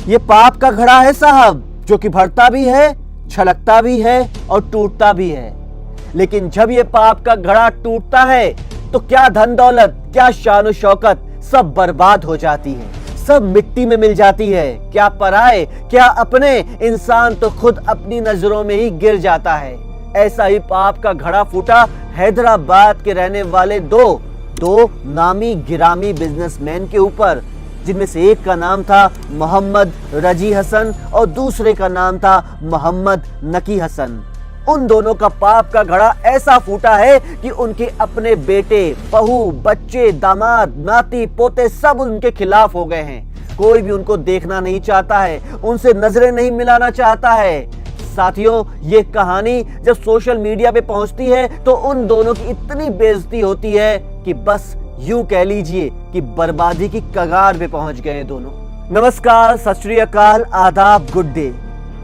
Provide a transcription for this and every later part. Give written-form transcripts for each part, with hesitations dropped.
ये पाप का घड़ा है साहब, जो कि भरता भी है, छलकता भी है और टूटता भी है। लेकिन जब ये पाप का घड़ा टूटता है तो क्या धन दौलत, क्या शान शौकत सब बर्बाद हो जाती है, सब मिट्टी में मिल जाती है। क्या पराए क्या अपने, इंसान तो खुद अपनी नजरों में ही गिर जाता है। ऐसा ही पाप का घड़ा फूटा हैदराबाद के रहने वाले दो नामी गिरामी बिजनेसमैन के ऊपर, जिनमें से एक का नाम था मोहम्मद रजी हसन और दूसरे का नाम था मोहम्मद नकी हसन। उन दोनों का पाप का घड़ा ऐसा फूटा है कि उनके अपने बेटे, बहू, बच्चे, दामाद, नाती, पोते सब उनके खिलाफ हो गए हैं। कोई भी उनको देखना नहीं चाहता है, उनसे नजरें नहीं मिलाना चाहता है। साथियों, ये कहानी जब सोशल मीडिया पे पहुंचती है तो उन दोनों की इतनी बेइज्जती होती है कि बस यूं कह लीजिए कि बर्बादी की कगार पे पहुंच गए दोनों। नमस्कार, सत श्री अकाल, आदाब, गुड डे।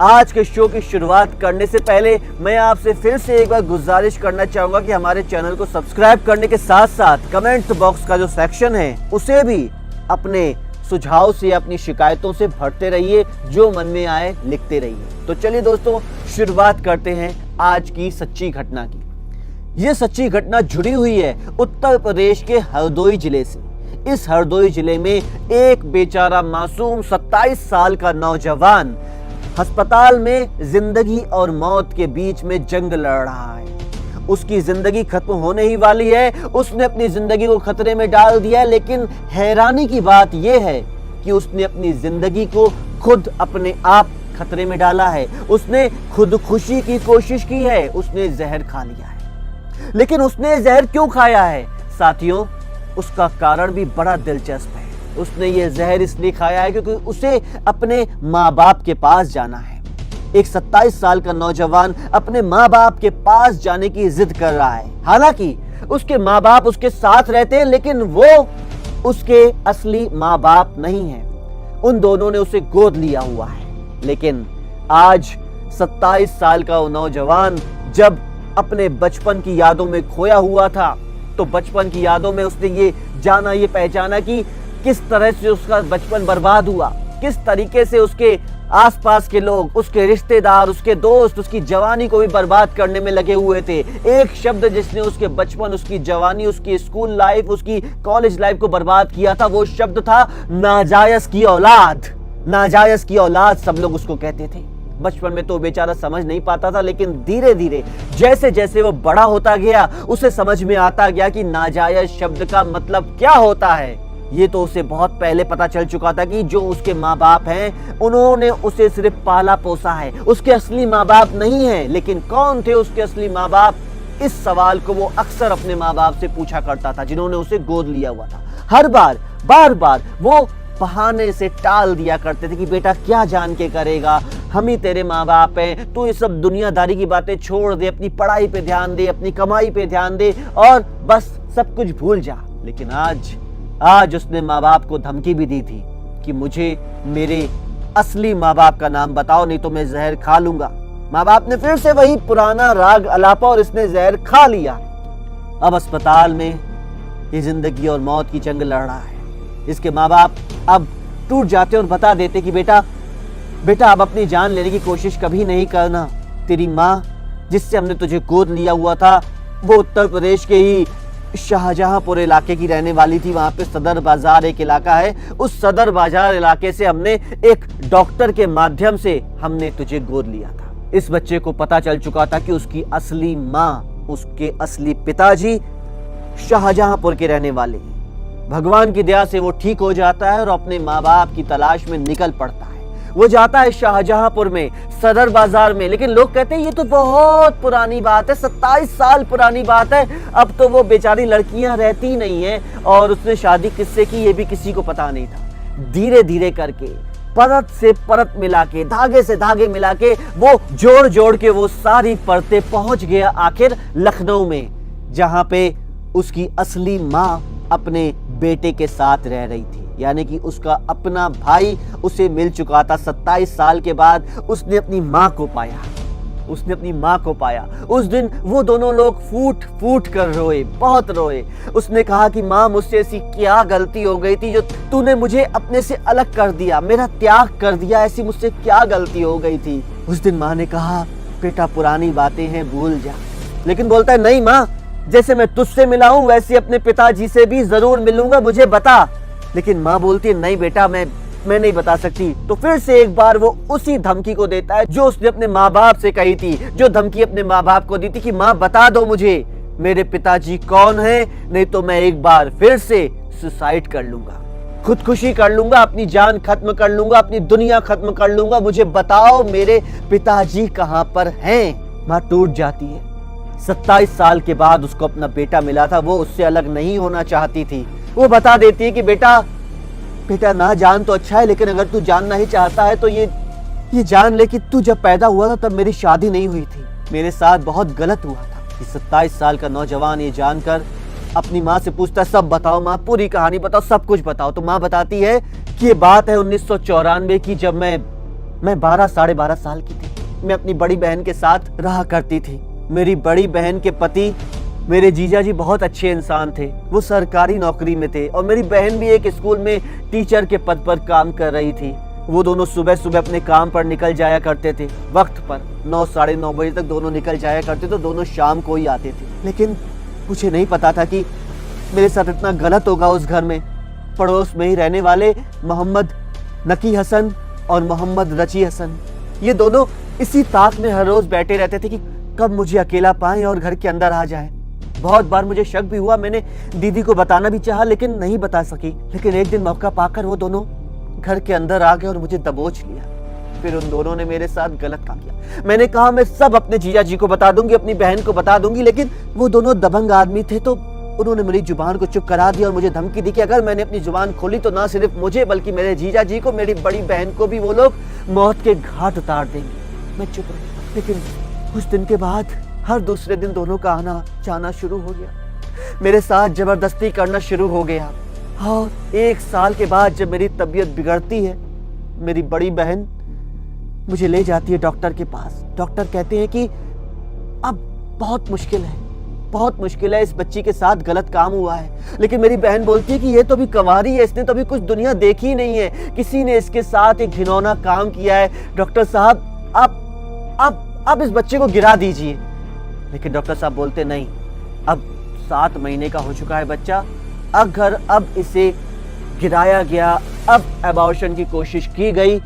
आज के शो की शुरुआत करने से पहले मैं आपसे फिर से एक बार गुजारिश करना चाहूंगा कि हमारे चैनल को सब्सक्राइब करने के साथ साथ कमेंट बॉक्स का जो सेक्शन है उसे भी अपने सुझाव से, अपनी शिकायतों से भरते रहिए, जो मन में आए लिखते रहिए। तो चलिए दोस्तों, शुरुआत करते हैं आज की सच्ची घटना की। ये सच्ची घटना जुड़ी हुई है उत्तर प्रदेश के हरदोई जिले से। इस हरदोई जिले में एक बेचारा मासूम 27 साल का नौजवान अस्पताल में जिंदगी और मौत के बीच में जंग लड़ रहा है। उसकी जिंदगी खत्म होने ही वाली है, उसने अपनी जिंदगी को खतरे में डाल दिया। लेकिन हैरानी की बात यह है कि उसने अपनी जिंदगी को खुद अपने आप खतरे में डाला है। उसने खुदकुशी की कोशिश की है, उसने जहर खा लिया है। लेकिन उसने जहर क्यों खाया है साथियों, उसका कारण भी बड़ा दिलचस्प है। उसने ये जहर इसलिए खाया है क्योंकि उसे अपने माँ बाप के पास जाना है। एक 27 साल का नौजवान अपने माँ बाप के पास जाने की जिद कर रहा है। हालांकि उसके माँ बाप उसके साथ रहते हैं, लेकिन वो उसके असली माँ बाप नहीं हैं। उन दोनों ने उसे गोद लिया हुआ है। लेकिन आज 27 साल का वो नौजवान जब अपने बचपन की यादों में खोया हुआ था, तो बचपन की यादों में उसने ये जाना, ये पहचाना कि किस तरह से उसका बचपन बर्बाद हुआ, किस तरीके से उसके आसपास के लोग, उसके रिश्तेदार, उसके दोस्त उसकी जवानी को भी बर्बाद करने में लगे हुए थे। एक शब्द जिसने उसके बचपन, उसकी जवानी, उसकी स्कूल लाइफ, उसकी कॉलेज लाइफ को बर्बाद किया था, वो शब्द था नाजायज की औलाद। नाजायज की औलाद सब लोग उसको कहते थे। बचपन में तो बेचारा समझ नहीं पाता था, लेकिन धीरे धीरे जैसे जैसे वो बड़ा होता गया उसे समझ में आता गया कि नाजायज शब्द का मतलब क्या होता है। ये तो उसे बहुत पहले पता चल चुका था कि जो उसके माँ बाप हैं उन्होंने उसे सिर्फ पाला पोसा है, उसके असली माँ बाप नहीं है। लेकिन कौन थे उसके असली माँ बाप, इस सवाल को वो अक्सर अपने माँ बाप से पूछा करता था, जिन्होंने उसे गोद लिया हुआ था। हर बार बार बार वो बहाने से टाल दिया करते थे कि बेटा क्या जान के करेगा, हम ही तेरे माँ बाप हैं, तू ये सब दुनियादारी की बातें छोड़ दे, अपनी पढ़ाई पे ध्यान दे, अपनी कमाई पे ध्यान दे और बस सब कुछ भूल जा। लेकिन आज उसने माँ बाप को धमकी भी दी थी कि मुझे मेरे असली माँ बाप का नाम बताओ, नहीं तो मैं जहर खा लूंगा। माँ बाप ने फिर से वही पुराना राग अलापा और इसने जहर खा लिया। अब अस्पताल में ये जिंदगी और मौत की जंग लड़ रहा है। इसके माँ बाप अब टूट जाते और बता देते कि बेटा अब अपनी जान लेने की कोशिश कभी नहीं करना। तेरी माँ जिससे हमने तुझे गोद लिया हुआ था वो उत्तर प्रदेश के ही शाहजहांपुर इलाके की रहने वाली थी। वहां पे सदर बाजार एक इलाका है, उस सदर बाजार इलाके से हमने एक डॉक्टर के माध्यम से हमने तुझे गोद लिया था। इस बच्चे को पता चल चुका था कि उसकी असली माँ, उसके असली पिताजी शाहजहांपुर के रहने वाले हैं। भगवान की दया से वो ठीक हो जाता है और अपने माँ बाप की तलाश में निकल पड़ता है। वो जाता है शाहजहांपुर में, सदर बाजार में। लेकिन लोग कहते हैं ये तो बहुत पुरानी बात है, 27 साल पुरानी बात है, अब तो वो बेचारी लड़कियां रहती नहीं है और उसने शादी किससे की ये भी किसी को पता नहीं था। धीरे धीरे करके, परत से परत मिला के, धागे से धागे मिला के, वो जोड़ जोड़ के वो सारी परतें पहुंच गया आखिर लखनऊ में, जहां पे उसकी असली माँ अपने बेटे के साथ रह रही थी। यानी कि उसका अपना भाई उसे मिल चुका था। 27 साल के बाद उसने अपनी माँ को पाया। उसने अपनी माँ को पाया। उस दिन वो दोनों लोग फूट फूट कर रोए, बहुत रोए। उसने कहा कि माँ, मुझसे ऐसी क्या गलती हो गई थी जो तूने मुझे अपने से अलग कर दिया, मेरा त्याग कर दिया, ऐसी मुझसे क्या गलती हो गई थी। उस दिन माँ ने कहा, बेटा पुरानी बातें हैं, भूल जा। लेकिन बोलता है, नहीं माँ, जैसे मैं तुझसे मिला हूं वैसे अपने पिताजी से भी जरूर मिलूंगा, मुझे बता। लेकिन माँ बोलती है, नहीं बेटा, मैं नहीं बता सकती। तो फिर से एक बार वो उसी धमकी को देता है जो उसने अपने माँ बाप से कही थी, जो धमकी अपने माँ बाप को दी थी कि माँ बता दो मुझे मेरे पिताजी कौन है, नहीं तो मैं एक बार फिर से सुसाइड कर लूंगा, खुदकुशी कर लूंगा, अपनी जान खत्म कर लूंगा, अपनी दुनिया खत्म कर लूंगा, मुझे बताओ मेरे पिताजी कहां पर हैं। माँ टूट जाती है। 27 साल के बाद उसको अपना बेटा मिला था, वो उससे अलग नहीं होना चाहती थी। वो बता देती है कि बेटा ना जान तो अच्छा है, लेकिन अगर तू जानना ही चाहता है तो ये जान ले कि तू जब पैदा हुआ था तब मेरी शादी नहीं हुई थी, मेरे साथ बहुत गलत हुआ था। 27 साल का नौजवान ये जानकर अपनी माँ से पूछता है, सब बताओ माँ, पूरी कहानी बताओ, सब कुछ बताओ। तो माँ बताती है कि ये बात है 1994 की, जब मैं 12 साढ़े 12 साल की थी। मैं अपनी बड़ी बहन के साथ रहा करती थी। मेरी बड़ी बहन के पति मेरे जीजा जी बहुत अच्छे इंसान थे, वो सरकारी नौकरी में थे और मेरी बहन भी एक स्कूल में टीचर के पद पर काम कर रही थी। वो दोनों सुबह सुबह अपने काम पर निकल जाया करते थे, वक्त पर 9 साढ़े 9 बजे तक दोनों निकल जाया करते, तो दोनों शाम को ही आते थे। लेकिन मुझे नहीं पता था कि मेरे साथ इतना गलत होगा उस घर में। पड़ोस में ही रहने वाले मोहम्मद नकी हसन और मोहम्मद रची हसन, ये दोनों इसी ताक में हर रोज बैठे रहते थे कि कब मुझे अकेला पाएं और घर के अंदर आ जाएं। बहुत बार मुझे शक भी हुआ, मैंने दीदी को बताना भी चाहा लेकिन नहीं बता सकी। लेकिन एक दिन मौका पाकर वो दोनों घर के अंदर आ गए और मुझे दबोच लिया। फिर उन दोनों ने मेरे साथ गलत काम किया। मैंने कहा मैं सब अपने जीजा जी को बता दूंगी, अपनी बहन को बता दूंगी, लेकिन वो दोनों दबंग आदमी थे, तो उन्होंने मेरी जुबान को चुप करा दिया और मुझे धमकी दी कि अगर मैंने अपनी जुबान खोली तो ना सिर्फ मुझे बल्कि मेरे जीजा जी को, मेरी बड़ी बहन को भी वो लोग मौत के घाट उतार देंगे। मैं चुप रही, लेकिन कुछ दिन के बाद हर दूसरे दिन दोनों का आना जाना शुरू हो गया, मेरे साथ जबरदस्ती करना शुरू हो गया। और 1 साल के बाद जब मेरी तबीयत बिगड़ती है, मेरी बड़ी बहन मुझे ले जाती है डॉक्टर के पास। डॉक्टर कहते हैं कि अब बहुत मुश्किल है, इस बच्ची के साथ गलत काम हुआ है। लेकिन मेरी बहन बोलती है कि ये तो अभी कंवारी है, इसने तो अभी कुछ दुनिया देखी ही नहीं है, किसी ने इसके साथ एक घिनौना काम किया है। डॉक्टर साहब आप इस बच्चे को गिरा दीजिए। लेकिन डॉक्टर साहब बोलते नहीं, अब 7 महीने का हो चुका है बच्चा, अगर अब इसे गिराया गया, अब एबॉर्शन की कोशिश की गई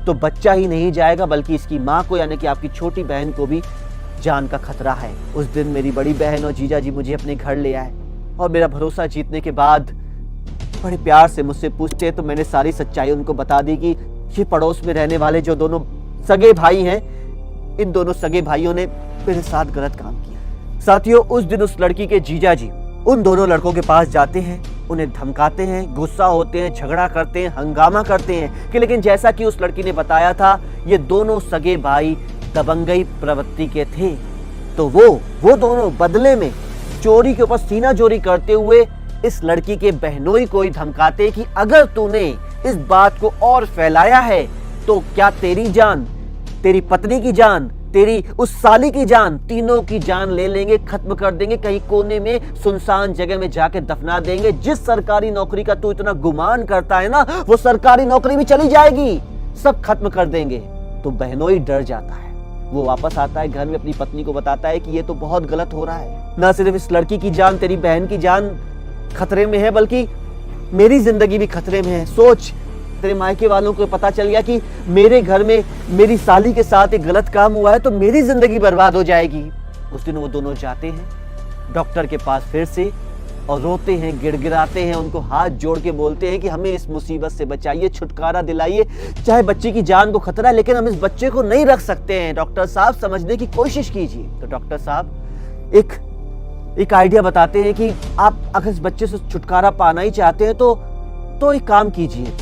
तो बच्चा ही नहीं जाएगा बल्कि इसकी माँ को यानी कि आपकी छोटी बहन को भी जान का खतरा है। उस दिन मेरी बड़ी बहन और जीजा जी मुझे अपने घर ले आए और मेरा भरोसा जीतने के बाद बड़े प्यार से मुझसे पूछते तो मैंने सारी सच्चाई उनको बता दी कि ये पड़ोस में रहने वाले जो दोनों सगे भाई हैं, इन दोनों सगे भाइयों ने मेरे साथ गलत काम किया। साथियों, उस दिन उस लड़की के जीजा जी उन दोनों लड़कों के पास जाते हैं, उन्हें धमकाते हैं, गुस्सा होते हैं, झगड़ा करते हैं, हंगामा करते हैं कि लेकिन जैसा कि उस लड़की ने बताया था, ये दोनों सगे भाई दबंगई प्रवृत्ति के थे। तो वो दोनों बदले में चोरी के ऊपर सीना चोरी करते हुए इस लड़की के बहनोई को ही धमकाते कि अगर तूने इस बात को और फैलाया है तो क्या तेरी जान, तेरी पत्नी की जान, तेरी उस साली की जान, तीनों की जान ले लेंगे, खत्म कर देंगे, कहीं कोने में सुनसान जगह में जाके दफना देंगे। जिस सरकारी नौकरी का तू इतना गुमान करता है ना, वो सरकारी नौकरी भी चली जाएगी, सब खत्म कर देंगे। तो बहनोई डर जाता है, वो वापस आता है घर में, अपनी पत्नी को बताता है कि ये तो बहुत गलत हो रहा है, ना सिर्फ इस लड़की की जान, तेरी बहन की जान खतरे में है बल्कि मेरी जिंदगी भी खतरे में है। सोच, तेरे मायके वालों को पता चल गया कि मेरे घर में मेरी साली के साथ एक गलत काम हुआ है तो मेरी जिंदगी बर्बाद हो जाएगी। उस दिन वो दोनों जाते हैं डॉक्टर के पास फिर से और रोते हैं, गिड़गिड़ाते हैं, उनको हाथ जोड़ के बोलते हैं कि हमें इस मुसीबत से बचाइए, छुटकारा दिलाइए, चाहे बच्चे की जान को खतरा है लेकिन हम इस बच्चे को नहीं रख सकते हैं। डॉक्टर साहब समझने की कोशिश कीजिए। तो डॉक्टर साहब एक आइडिया बताते हैं कि आप अगर इस बच्चे से छुटकारा पाना ही चाहते हैं तो एक काम कीजिए।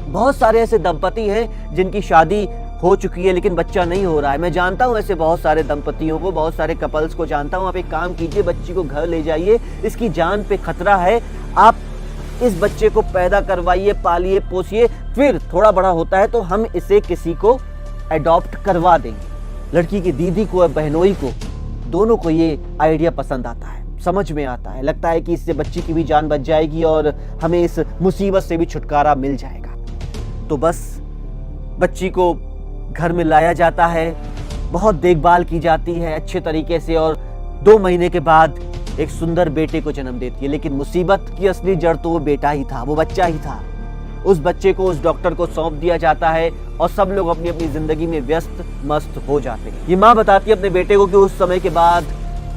बहुत सारे ऐसे दंपति हैं जिनकी शादी हो चुकी है लेकिन बच्चा नहीं हो रहा है। मैं जानता हूँ ऐसे बहुत सारे दंपतियों को, बहुत सारे कपल्स को जानता हूँ। आप एक काम कीजिए, बच्ची को घर ले जाइए, इसकी जान पे खतरा है, आप इस बच्चे को पैदा करवाइए, पालिए, पोसिए, फिर थोड़ा बड़ा होता है तो हम इसे किसी को एडॉप्ट करवा देंगे। लड़की की दीदी को और बहनोई को, दोनों को ये आइडिया पसंद आता है, समझ में आता है। लगता है कि इससे बच्ची की भी जान बच जाएगी और हमें इस मुसीबत से भी छुटकारा मिल जाएगा। तो बस बच्ची को घर में लाया जाता है, बहुत देखभाल की जाती है अच्छे तरीके से, और 2 महीने के बाद एक सुंदर बेटे को जन्म देती है। लेकिन मुसीबत की असली जड़ तो वो बेटा ही था, वो बच्चा ही था। उस बच्चे को उस डॉक्टर को सौंप दिया जाता है और सब लोग अपनी अपनी जिंदगी में व्यस्त मस्त हो जाते हैं। ये माँ बताती है अपने बेटे को कि उस समय के बाद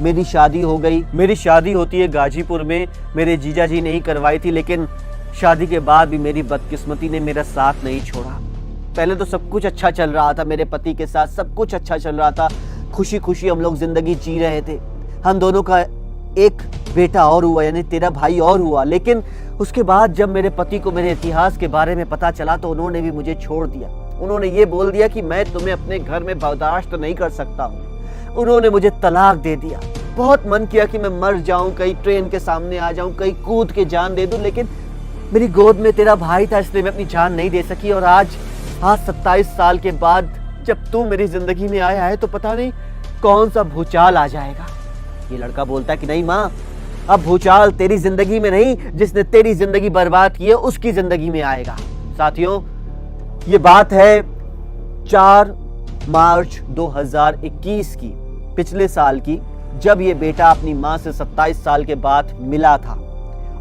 मेरी शादी हो गई। मेरी शादी होती है गाजीपुर में, मेरे जीजा जी ने ही करवाई थी, लेकिन शादी के बाद भी मेरी बदकिस्मती ने मेरा साथ नहीं छोड़ा। पहले तो सब कुछ अच्छा चल रहा था, मेरे पति के साथ सब कुछ अच्छा चल रहा था, खुशी खुशी हम लोग जिंदगी जी रहे थे। हम दोनों का एक बेटा और हुआ, यानी तेरा भाई और हुआ। लेकिन उसके बाद जब मेरे पति को मेरे इतिहास के बारे में पता चला तो उन्होंने भी मुझे छोड़ दिया। उन्होंने ये बोल दिया कि मैं तुम्हें अपने घर में बर्दाश्त नहीं कर सकता हूँ। उन्होंने मुझे तलाक दे दिया। बहुत मन किया कि मैं मर जाऊं, कहीं ट्रेन के सामने आ जाऊं, कहीं कूद के जान दे दूं, लेकिन मेरी गोद में तेरा भाई था, इसलिए मैं अपनी जान नहीं दे सकी। और आज 27 साल के बाद जब तू मेरी जिंदगी में आया है तो पता नहीं कौन सा भूचाल आ जाएगा। ये लड़का बोलता है कि नहीं माँ, अब भूचाल तेरी जिंदगी में नहीं, जिसने तेरी जिंदगी बर्बाद की है उसकी जिंदगी में आएगा। साथियों, ये बात है 4 मार्च 2021 की, पिछले साल की, जब ये बेटा अपनी माँ से 27 साल के बाद मिला था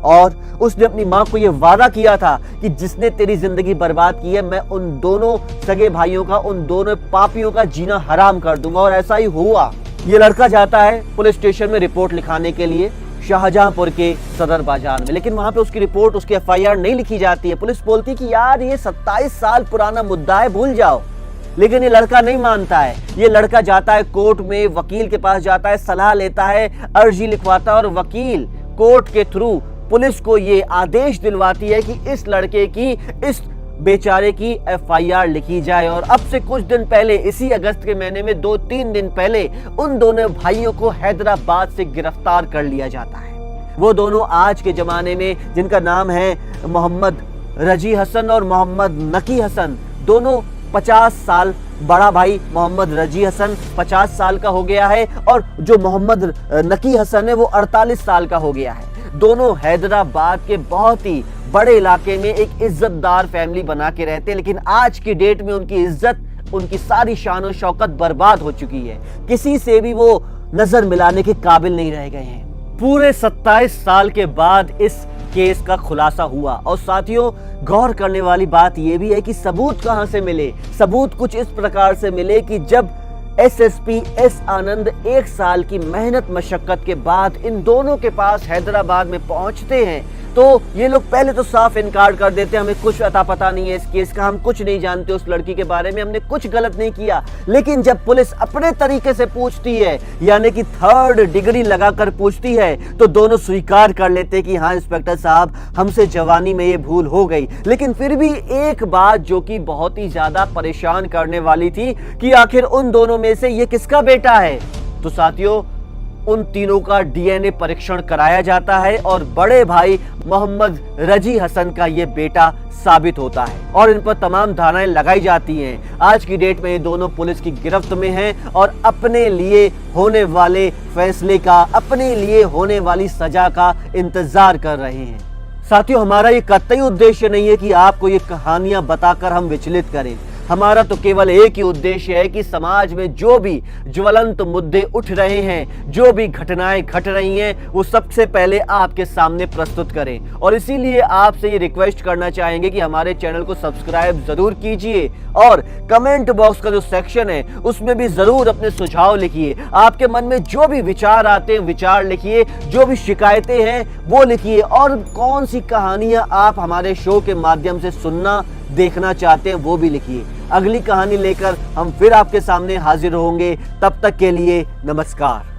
और उसने अपनी माँ को ये वादा किया था कि जिसने तेरी जिंदगी बर्बाद की है, मैं उन दोनों सगे भाइयों का, उन दोनों पापियों का जीना हराम कर दूंगा। और ऐसा ही हुआ। ये लड़का जाता है पुलिस स्टेशन में रिपोर्ट लिखाने के लिए, शाहजहांपुर के सदर बाजार में, लेकिन वहां पे उसकी रिपोर्ट, उसकी FIR नहीं लिखी जाती है। पुलिस बोलती कि यार ये 27 साल पुराना मुद्दा है, भूल जाओ। लेकिन ये लड़का नहीं मानता है। ये लड़का जाता है कोर्ट में, वकील के पास जाता है, सलाह लेता है, अर्जी लिखवाता है और वकील कोर्ट के थ्रू पुलिस को ये आदेश दिलवाती है कि इस लड़के की, इस बेचारे की FIR लिखी जाए। और अब से कुछ दिन पहले, इसी अगस्त के महीने में 2-3 दिन पहले, उन दोनों भाइयों को हैदराबाद से गिरफ्तार कर लिया जाता है। वो दोनों आज के जमाने में, जिनका नाम है मोहम्मद रजी हसन और मोहम्मद नकी हसन, दोनों 50 साल, बड़ा भाई मोहम्मद रजी हसन 50 साल का हो गया है और जो मोहम्मद नकी हसन है वो 48 साल का हो गया है। दोनों हैदराबाद के बहुत ही बड़े इलाके में एक इज्जतदार फैमिली बना के रहते हैं, लेकिन आज की डेट में उनकी इज्जत, उनकी सारी शान और शौकत बर्बाद हो चुकी है। किसी से भी वो नजर मिलाने के काबिल नहीं रह गए हैं। पूरे 27 साल के बाद इस केस का खुलासा हुआ। और साथियों, गौर करने वाली बात यह भी है कि सबूत कहां से मिले। सबूत कुछ इस प्रकार से मिले कि जब SSP S आनंद 1 साल की मेहनत मशक्कत के बाद इन दोनों के पास हैदराबाद में पहुंचते हैं तो ये लोग पहले तो साफ इनकार कर देते हैं, हमें कुछ अता पता नहीं है इस केस का, हम कुछ नहीं जानते उस लड़की के बारे में, हमने कुछ गलत नहीं किया। लेकिन जब पुलिस अपने तरीके से पूछती है, यानी कि 3rd डिग्री लगाकर पूछती है, तो दोनों स्वीकार कर लेते हैं कि हाँ इंस्पेक्टर साहब, हमसे जवानी में ये भूल हो गई। लेकिन फिर भी एक बात जो कि बहुत ही ज्यादा परेशान करने वाली थी कि आखिर उन दोनों में से ये किसका बेटा है। तो साथियों, उन तीनों का DNA परीक्षण कराया जाता है और बड़े भाई मोहम्मद रजी हसन का ये बेटा साबित होता है और इन पर तमाम धाराएं लगाई जाती हैं। आज की डेट में ये दोनों पुलिस की गिरफ्त में हैं और अपने लिए होने वाले फैसले का, अपने लिए होने वाली सजा का इंतजार कर रहे हैं। साथियों, हमारा ये कतई उद्देश्य नहीं है कि आपको ये कहानियां बताकर हम विचलित करें। हमारा तो केवल एक ही उद्देश्य है कि समाज में जो भी ज्वलंत मुद्दे उठ रहे हैं, जो भी घटनाएं घट रही हैं, वो सबसे पहले आपके सामने प्रस्तुत करें। और इसीलिए आपसे ये रिक्वेस्ट करना चाहेंगे कि हमारे चैनल को सब्सक्राइब जरूर कीजिए और कमेंट बॉक्स का जो सेक्शन है उसमें भी जरूर अपने सुझाव लिखिए। आपके मन में जो भी विचार आते हैं विचार लिखिए, जो भी शिकायतें हैं वो लिखिए, और कौन सी कहानियां आप हमारे शो के माध्यम से सुनना देखना चाहते हैं वो भी लिखिए। अगली कहानी लेकर हम फिर आपके सामने हाजिर होंगे। तब तक के लिए नमस्कार।